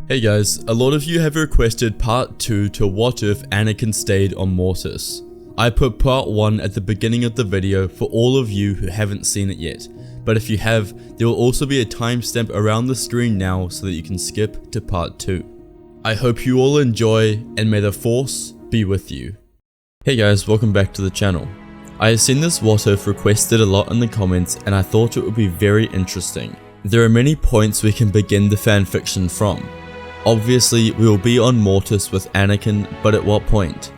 Hey guys, a lot of you have requested part 2 to What If Anakin Stayed on Mortis. I put part 1 at the beginning of the video for all of you who haven't seen it yet, but if you have, there will also be a timestamp around the screen now so that you can skip to part 2. I hope you all enjoy, and may the Force be with you. Hey guys, welcome back to the channel. I have seen this What If requested a lot in the comments and I thought it would be very interesting. There are many points we can begin the fanfiction from. Obviously, we will be on Mortis with Anakin, but at what point?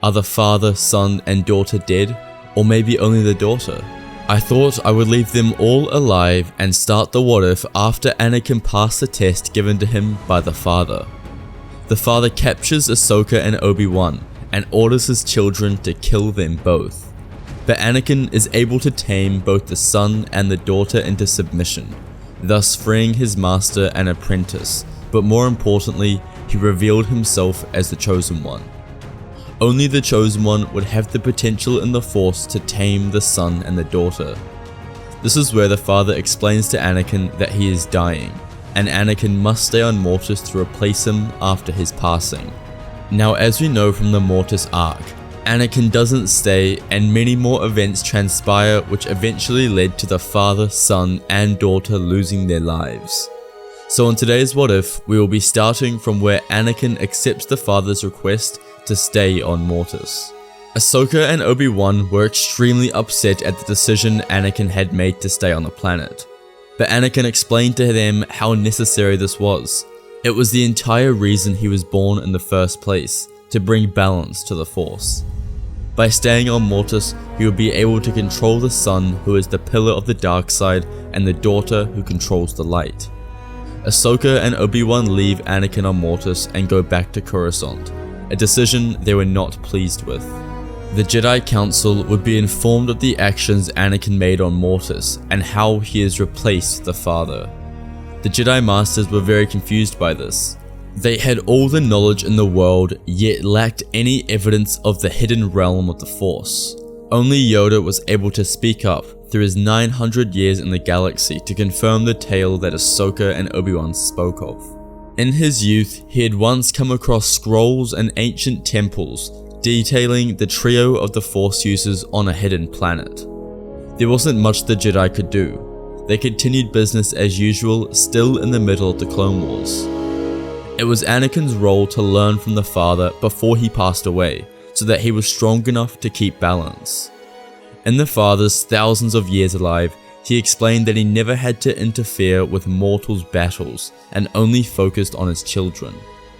Are the father, son, and daughter dead? Or maybe only the daughter? I thought I would leave them all alive and start the what if after Anakin passed the test given to him by the father. The father captures Ahsoka and Obi-Wan and orders his children to kill them both. But Anakin is able to tame both the son and the daughter into submission, thus freeing his master and apprentice. But more importantly, he revealed himself as the Chosen One. Only the Chosen One would have the potential in the Force to tame the son and the daughter. This is where the father explains to Anakin that he is dying, and Anakin must stay on Mortis to replace him after his passing. Now, as we know from the Mortis arc, Anakin doesn't stay and many more events transpire which eventually led to the father, son, and daughter losing their lives. So in today's What If, we will be starting from where Anakin accepts the father's request to stay on Mortis. Ahsoka and Obi-Wan were extremely upset at the decision Anakin had made to stay on the planet. But Anakin explained to them how necessary this was. It was the entire reason he was born in the first place, to bring balance to the Force. By staying on Mortis, he would be able to control the son, who is the pillar of the dark side, and the daughter, who controls the light. Ahsoka and Obi-Wan leave Anakin on Mortis and go back to Coruscant, a decision they were not pleased with. The Jedi Council would be informed of the actions Anakin made on Mortis and how he has replaced the father. The Jedi Masters were very confused by this. They had all the knowledge in the world, yet lacked any evidence of the hidden realm of the Force. Only Yoda was able to speak up through his 900 years in the galaxy to confirm the tale that Ahsoka and Obi-Wan spoke of. In his youth, he had once come across scrolls and ancient temples detailing the trio of the Force users on a hidden planet. There wasn't much the Jedi could do. They continued business as usual, still in the middle of the Clone Wars. It was Anakin's role to learn from the father before he passed away, so that he was strong enough to keep balance. In the father's thousands of years alive, he explained that he never had to interfere with mortals' battles and only focused on his children.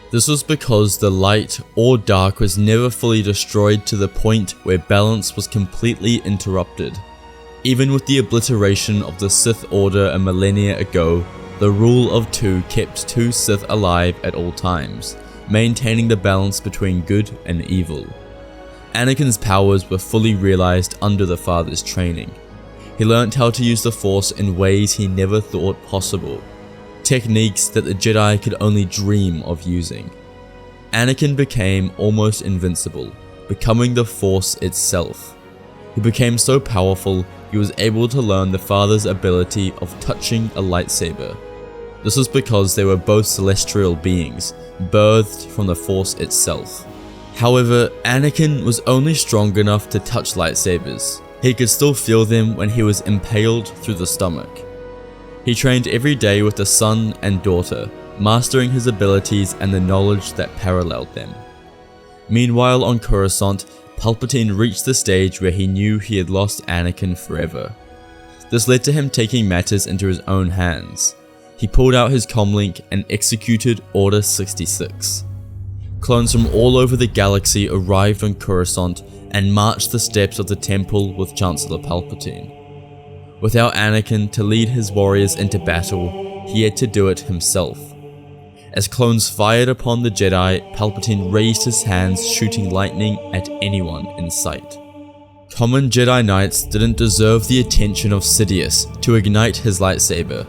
This was because the light or dark was never fully destroyed to the point where balance was completely interrupted. Even with the obliteration of the Sith Order a millennia ago, the rule of two kept two Sith alive at all times, maintaining the balance between good and evil. Anakin's powers were fully realized under the father's training. He learnt how to use the Force in ways he never thought possible, techniques that the Jedi could only dream of using. Anakin became almost invincible, becoming the Force itself. He became so powerful, he was able to learn the father's ability of touching a lightsaber. This was because they were both celestial beings, birthed from the Force itself. However, Anakin was only strong enough to touch lightsabers. He could still feel them when he was impaled through the stomach. He trained every day with the son and daughter, mastering his abilities and the knowledge that paralleled them. Meanwhile on Coruscant, Palpatine reached the stage where he knew he had lost Anakin forever. This led to him taking matters into his own hands. He pulled out his comlink and executed Order 66. Clones from all over the galaxy arrived on Coruscant and marched the steps of the temple with Chancellor Palpatine. Without Anakin to lead his warriors into battle, he had to do it himself. As clones fired upon the Jedi, Palpatine raised his hands, shooting lightning at anyone in sight. Common Jedi Knights didn't deserve the attention of Sidious to ignite his lightsaber.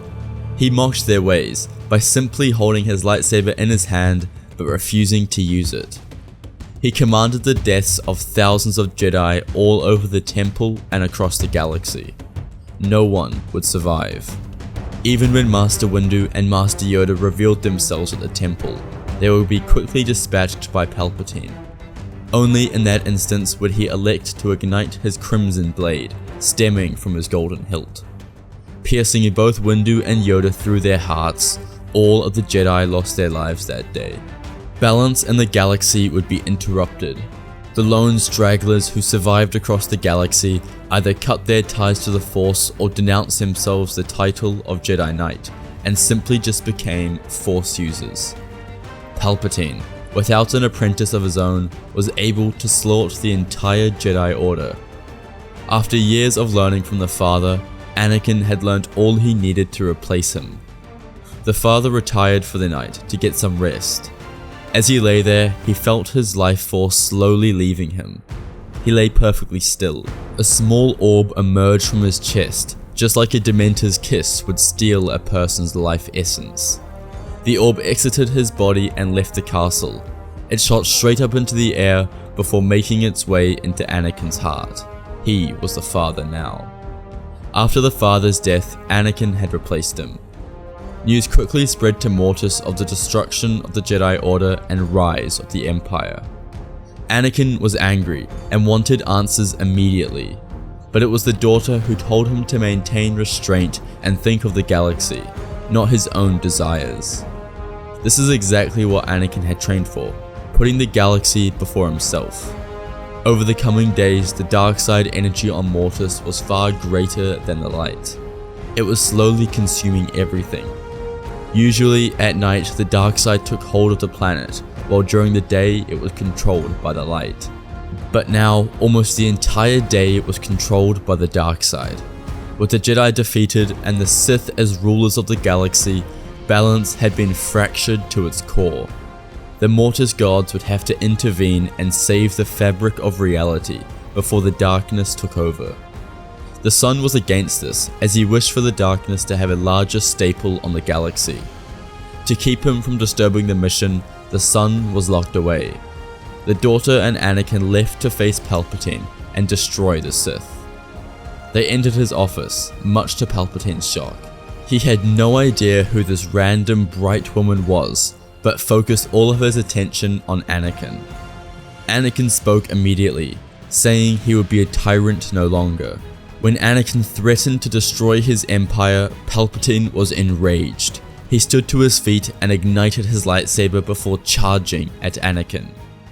He mocked their ways by simply holding his lightsaber in his hand but refusing to use it. He commanded the deaths of thousands of Jedi all over the temple and across the galaxy. No one would survive. Even when Master Windu and Master Yoda revealed themselves at the temple, they would be quickly dispatched by Palpatine. Only in that instance would he elect to ignite his crimson blade, stemming from his golden hilt. Piercing both Windu and Yoda through their hearts, all of the Jedi lost their lives that day. Balance in the galaxy would be interrupted. The lone stragglers who survived across the galaxy either cut their ties to the Force or denounced themselves the title of Jedi Knight, and simply just became Force users. Palpatine, without an apprentice of his own, was able to slaughter the entire Jedi Order. After years of learning from the father, Anakin had learned all he needed to replace him. The father retired for the night to get some rest. As he lay there, he felt his life force slowly leaving him. He lay perfectly still. A small orb emerged from his chest, just like a Dementor's kiss would steal a person's life essence. The orb exited his body and left the castle. It shot straight up into the air before making its way into Anakin's heart. He was the father now. After the father's death, Anakin had replaced him. News quickly spread to Mortis of the destruction of the Jedi Order and rise of the Empire. Anakin was angry and wanted answers immediately, but it was the daughter who told him to maintain restraint and think of the galaxy, not his own desires. This is exactly what Anakin had trained for, putting the galaxy before himself. Over the coming days, the dark side energy on Mortis was far greater than the light. It was slowly consuming everything. Usually at night, the dark side took hold of the planet, while during the day it was controlled by the light. But now, almost the entire day it was controlled by the dark side. With the Jedi defeated and the Sith as rulers of the galaxy, balance had been fractured to its core. The Mortis gods would have to intervene and save the fabric of reality before the darkness took over. The Sun was against this, as he wished for the darkness to have a larger staple on the galaxy. To keep him from disturbing the mission, the Sun was locked away. The daughter and Anakin left to face Palpatine and destroy the Sith. They entered his office, much to Palpatine's shock. He had no idea who this random bright woman was, but focused all of his attention on Anakin. Anakin spoke immediately, saying he would be a tyrant no longer. When Anakin threatened to destroy his empire, Palpatine was enraged. He stood to his feet and ignited his lightsaber before charging at Anakin.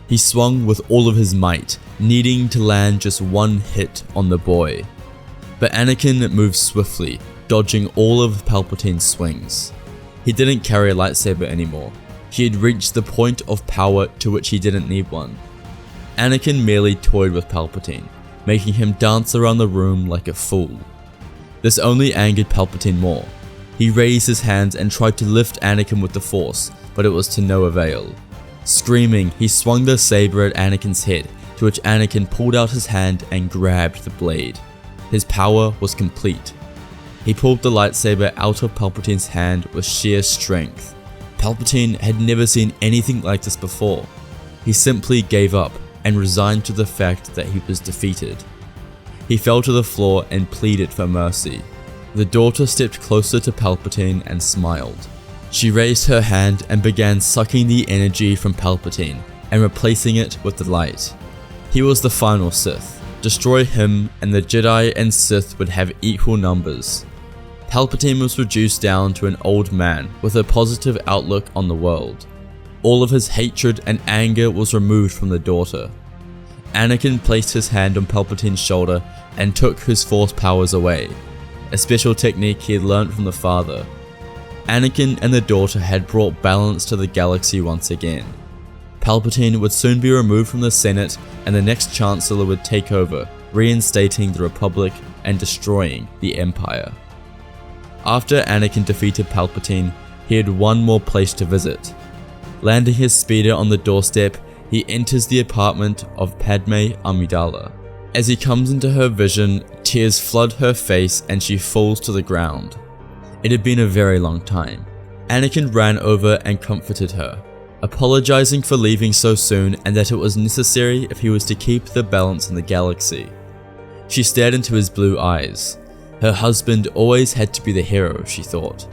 He swung with all of his might, needing to land just one hit on the boy. But Anakin moved swiftly, dodging all of Palpatine's swings. He didn't carry a lightsaber anymore. He had reached the point of power to which he didn't need one. Anakin merely toyed with Palpatine, making him dance around the room like a fool. This only angered Palpatine more. He raised his hands and tried to lift Anakin with the Force, but it was to no avail. Screaming, he swung the saber at Anakin's head, to which Anakin pulled out his hand and grabbed the blade. His power was complete. He pulled the lightsaber out of Palpatine's hand with sheer strength. Palpatine had never seen anything like this before. He simply gave up and resigned to the fact that he was defeated. He fell to the floor and pleaded for mercy. The daughter stepped closer to Palpatine and smiled. She raised her hand and began sucking the energy from Palpatine and replacing it with the light. He was the final Sith. Destroy him and the Jedi and Sith would have equal numbers. Palpatine was reduced down to an old man with a positive outlook on the world. All of his hatred and anger was removed from the daughter. Anakin placed his hand on Palpatine's shoulder and took his Force powers away, a special technique he had learned from the father. Anakin and the daughter had brought balance to the galaxy once again. Palpatine would soon be removed from the Senate and the next Chancellor would take over, reinstating the Republic and destroying the Empire. After Anakin defeated Palpatine, he had one more place to visit. Landing his speeder on the doorstep, he enters the apartment of Padme Amidala. As he comes into her vision, tears flood her face and she falls to the ground. It had been a very long time. Anakin ran over and comforted her, apologizing for leaving so soon and that it was necessary if he was to keep the balance in the galaxy. She stared into his blue eyes. Her husband always had to be the hero, she thought.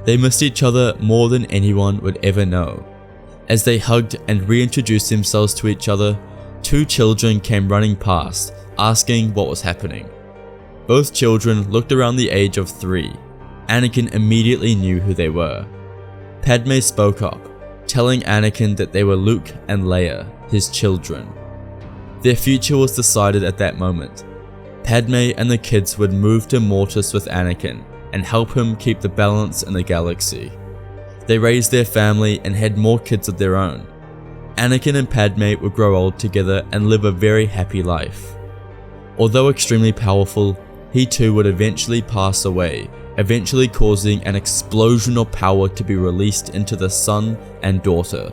They missed each other more than anyone would ever know. As they hugged and reintroduced themselves to each other, two children came running past, asking what was happening. Both children looked around the age of 3. Anakin immediately knew who they were. Padme spoke up, telling Anakin that they were Luke and Leia, his children. Their future was decided at that moment. Padme and the kids would move to Mortis with Anakin and help him keep the balance in the galaxy. They raised their family and had more kids of their own. Anakin and Padme would grow old together and live a very happy life. Although extremely powerful, he too would eventually pass away, eventually causing an explosion of power to be released into the son and daughter.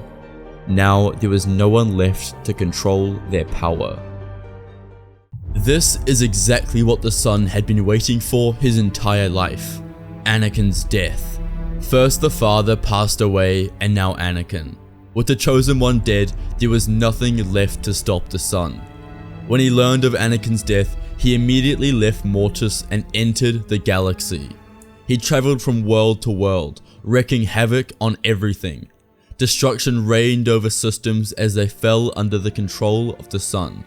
Now there was no one left to control their power. This is exactly what the son had been waiting for his entire life: Anakin's death. First the father passed away, and now Anakin. With the chosen one dead, there was nothing left to stop the son. When he learned of Anakin's death, he immediately left Mortis and entered the galaxy. He traveled from world to world, wreaking havoc on everything. Destruction reigned over systems as they fell under the control of the sun.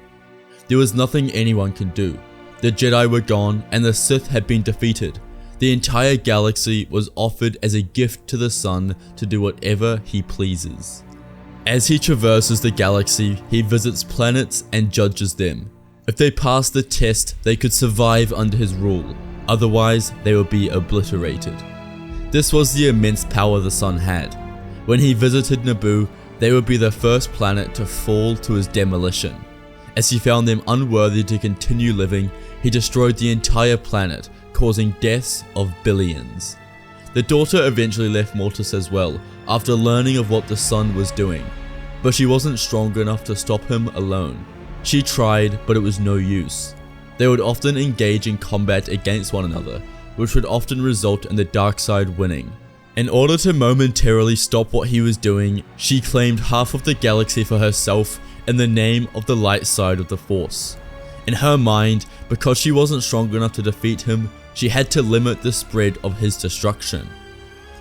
There was nothing anyone could do. The Jedi were gone and the Sith had been defeated. The entire galaxy was offered as a gift to the sun to do whatever he pleases. As he traverses the galaxy, he visits planets and judges them. If they passed the test, they could survive under his rule. Otherwise, they would be obliterated. This was the immense power the sun had. When he visited Naboo, they would be the first planet to fall to his demolition. As he found them unworthy to continue living, he destroyed the entire planet, causing deaths of billions. The daughter eventually left Mortis as well, after learning of what the son was doing. But she wasn't strong enough to stop him alone. She tried, but it was no use. They would often engage in combat against one another, which would often result in the dark side winning. In order to momentarily stop what he was doing, she claimed half of the galaxy for herself in the name of the light side of the Force. In her mind, because she wasn't strong enough to defeat him, she had to limit the spread of his destruction.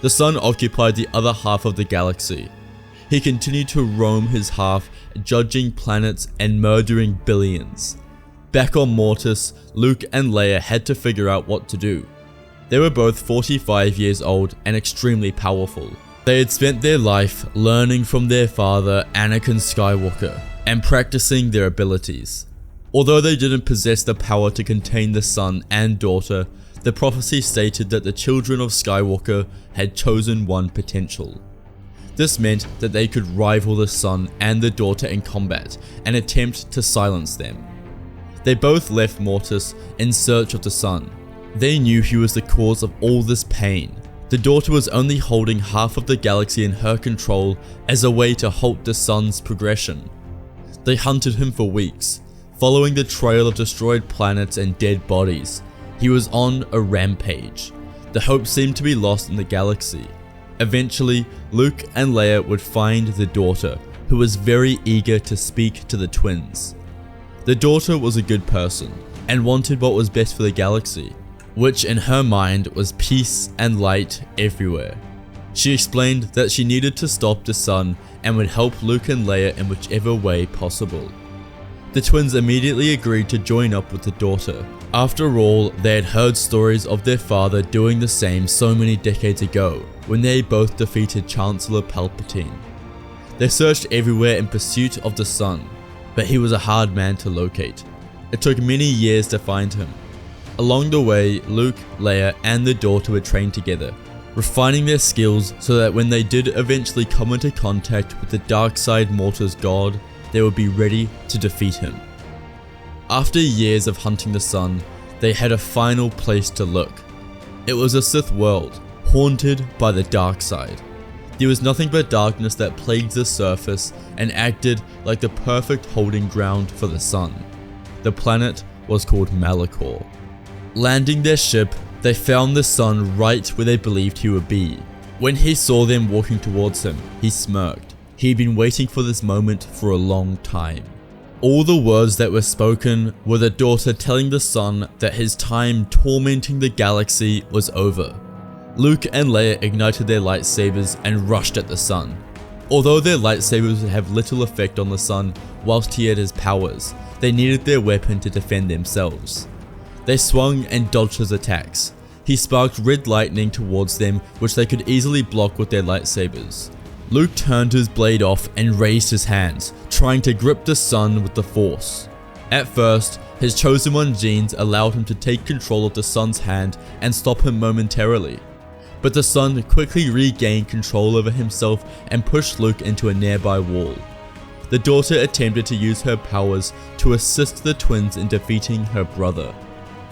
The sun occupied the other half of the galaxy. He continued to roam his half, judging planets and murdering billions. Back on Mortis, Luke and Leia had to figure out what to do. They were both 45 years old and extremely powerful. They had spent their life learning from their father, Anakin Skywalker, and practicing their abilities. Although they didn't possess the power to contain the son and daughter, the prophecy stated that the children of Skywalker had chosen one potential. This meant that they could rival the son and the daughter in combat and attempt to silence them. They both left Mortis in search of the son. They knew he was the cause of all this pain. The daughter was only holding half of the galaxy in her control as a way to halt the son's progression. They hunted him for weeks, following the trail of destroyed planets and dead bodies. He was on a rampage. The hope seemed to be lost in the galaxy. Eventually, Luke and Leia would find the daughter, who was very eager to speak to the twins. The daughter was a good person, and wanted what was best for the galaxy, which in her mind was peace and light everywhere. She explained that she needed to stop the sun and would help Luke and Leia in whichever way possible. The twins immediately agreed to join up with the daughter. After all, they had heard stories of their father doing the same so many decades ago, when they both defeated Chancellor Palpatine. They searched everywhere in pursuit of the son, but he was a hard man to locate. It took many years to find him. Along the way, Luke, Leia, and the daughter were trained together, refining their skills so that when they did eventually come into contact with the dark side Mortis god, they would be ready to defeat him. After years of hunting the sun, they had a final place to look. It was a Sith world, haunted by the dark side. There was nothing but darkness that plagued the surface and acted like the perfect holding ground for the sun. The planet was called Malachor. Landing their ship, they found the sun right where they believed he would be. When he saw them walking towards him, he smirked. He had been waiting for this moment for a long time. All the words that were spoken were the daughter telling the son that his time tormenting the galaxy was over. Luke and Leia ignited their lightsabers and rushed at the son. Although their lightsabers would have little effect on the son whilst he had his powers, they needed their weapon to defend themselves. They swung and dodged his attacks. He sparked red lightning towards them, which they could easily block with their lightsabers. Luke turned his blade off and raised his hands, trying to grip the sun with the Force. At first, his chosen one genes allowed him to take control of the sun's hand and stop him momentarily. But the son quickly regained control over himself and pushed Luke into a nearby wall. The daughter attempted to use her powers to assist the twins in defeating her brother.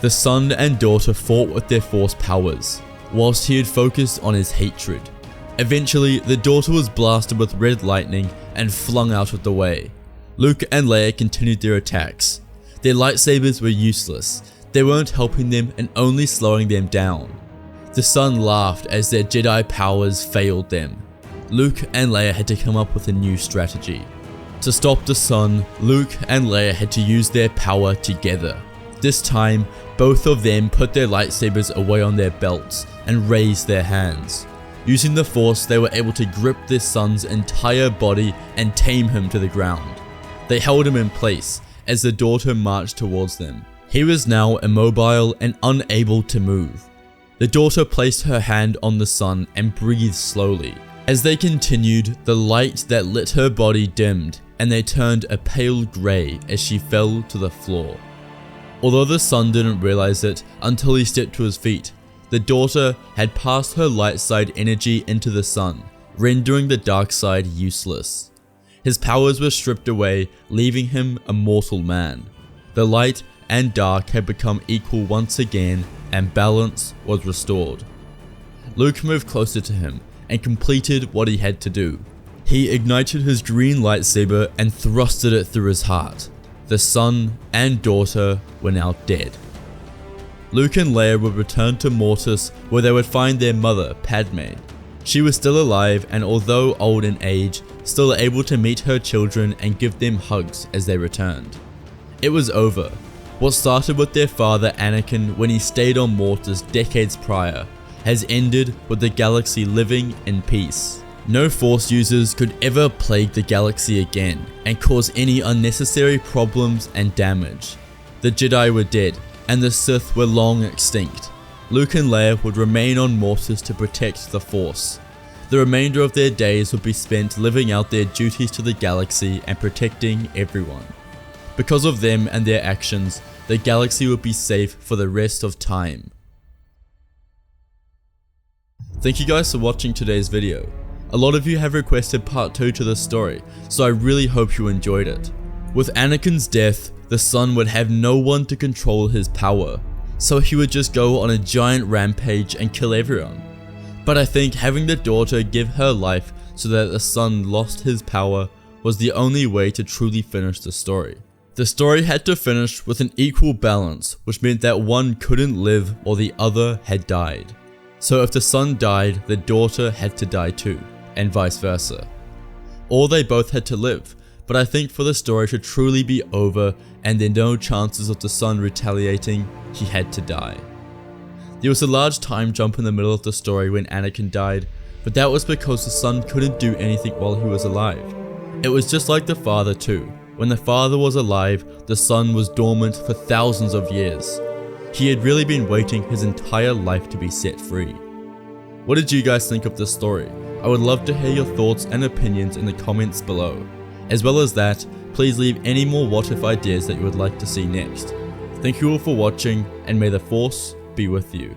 The son and daughter fought with their Force powers, whilst he had focused on his hatred. Eventually, the daughter was blasted with red lightning and flung out of the way. Luke and Leia continued their attacks. Their lightsabers were useless. They weren't helping them and only slowing them down. The son laughed as their Jedi powers failed them. Luke and Leia had to come up with a new strategy. To stop the sun, Luke and Leia had to use their power together. This time, both of them put their lightsabers away on their belts and raised their hands. Using the Force, they were able to grip their son's entire body and tame him to the ground. They held him in place as the daughter marched towards them. He was now immobile and unable to move. The daughter placed her hand on the son and breathed slowly. As they continued, the light that lit her body dimmed and they turned a pale grey as she fell to the floor. Although the son didn't realize it until he stepped to his feet, the daughter had passed her light side energy into the sun, rendering the dark side useless. His powers were stripped away, leaving him a mortal man. The light and dark had become equal once again, and balance was restored. Luke moved closer to him and completed what he had to do. He ignited his green lightsaber and thrusted it through his heart. The son and daughter were now dead. Luke and Leia would return to Mortis, where they would find their mother, Padme. She was still alive and, although old in age, still able to meet her children and give them hugs as they returned. It was over. What started with their father Anakin when he stayed on Mortis decades prior has ended with the galaxy living in peace. No Force users could ever plague the galaxy again and cause any unnecessary problems and damage. The Jedi were dead, and the Sith were long extinct. Luke and Leia would remain on Mortis to protect the Force. The remainder of their days would be spent living out their duties to the galaxy and protecting everyone. Because of them and their actions, the galaxy would be safe for the rest of time. Thank you guys for watching today's video. A lot of you have requested part 2 to this story, so I really hope you enjoyed it. With Anakin's death, the son would have no one to control his power, so he would just go on a giant rampage and kill everyone. But I think having the daughter give her life so that the son lost his power was the only way to truly finish the story. The story had to finish with an equal balance, which meant that one couldn't live or the other had died. So if the son died, the daughter had to die too, and vice versa. Or they both had to live, but I think for the story to truly be over and there no chances of the son retaliating, he had to die. There was a large time jump in the middle of the story when Anakin died, but that was because the son couldn't do anything while he was alive. It was just like the father too. When the father was alive, the son was dormant for thousands of years. He had really been waiting his entire life to be set free. What did you guys think of this story? I would love to hear your thoughts and opinions in the comments below. As well as that, please leave any more what if ideas that you would like to see next. Thank you all for watching, and may the Force be with you.